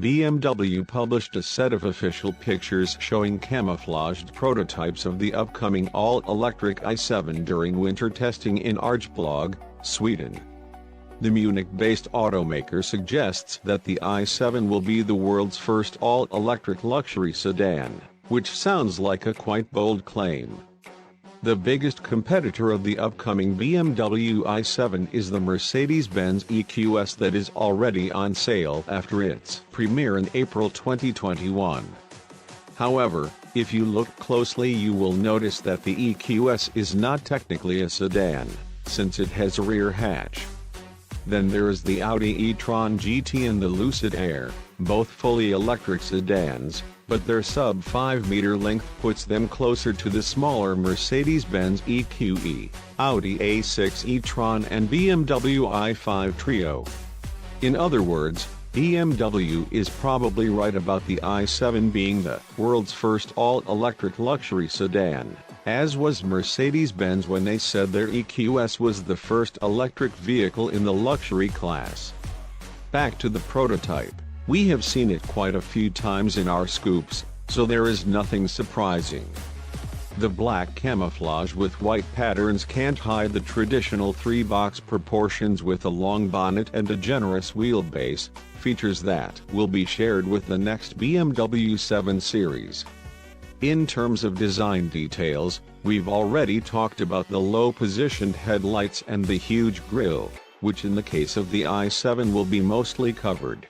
BMW published a set of official pictures showing camouflaged prototypes of the upcoming all-electric i7 during winter testing in Arjeplog, Sweden. The Munich-based automaker suggests that the i7 will be the world's first all-electric luxury sedan, which sounds like a quite bold claim. The biggest competitor of the upcoming BMW i7 is the Mercedes-Benz EQS that is already on sale after its premiere in April 2021. However, if you look closely you will notice that the EQS is not technically a sedan, since it has a rear hatch. Then there is the Audi e-tron GT and the Lucid Air, both fully electric sedans, but their sub-5-meter length puts them closer to the smaller Mercedes-Benz EQE, Audi A6 e-tron and BMW i5 Trio. In other words, BMW is probably right about the i7 being the world's first all-electric luxury sedan, as was Mercedes-Benz when they said their EQS was the first electric vehicle in the luxury class. Back to the prototype. We have seen it quite a few times in our scoops, so there is nothing surprising. The black camouflage with white patterns can't hide the traditional 3-box proportions with a long bonnet and a generous wheelbase, features that will be shared with the next BMW 7 Series. In terms of design details, we've already talked about the low-positioned headlights and the huge grille, which in the case of the i7 will be mostly covered.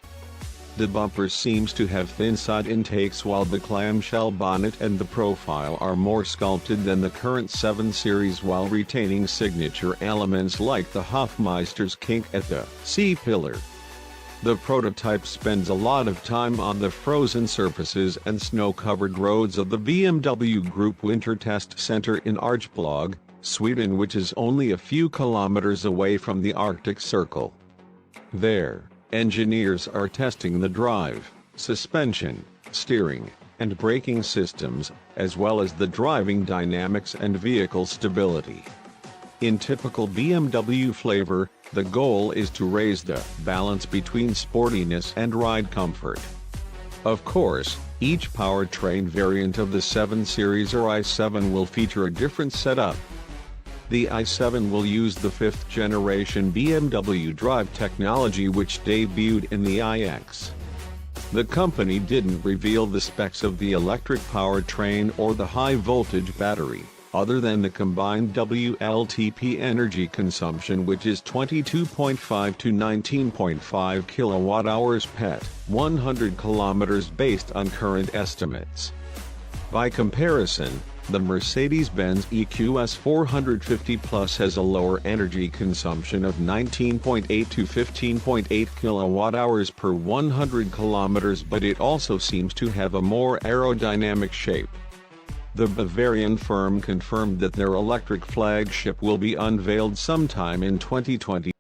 The bumper seems to have thin side intakes while the clamshell bonnet and the profile are more sculpted than the current 7 Series while retaining signature elements like the Hofmeister's kink at the C-pillar. The prototype spends a lot of time on the frozen surfaces and snow-covered roads of the BMW Group Winter Test Center in Arjeplog, Sweden, which is only a few kilometers away from the Arctic Circle. There, engineers are testing the drive, suspension, steering, and braking systems, as well as the driving dynamics and vehicle stability. In typical BMW flavor, the goal is to raise the balance between sportiness and ride comfort. Of course, each powertrain variant of the 7 Series or i7 will feature a different setup. The i7 will use the 5th generation BMW drive technology which debuted in the iX. The company didn't reveal the specs of the electric powertrain or the high-voltage battery, other than the combined WLTP energy consumption, which is 22.5 to 19.5 kWh PET, 100 km based on current estimates. By comparison, the Mercedes-Benz EQS 450 Plus has a lower energy consumption of 19.8 to 15.8 kWh per 100 km, but it also seems to have a more aerodynamic shape. The Bavarian firm confirmed that their electric flagship will be unveiled sometime in 2020.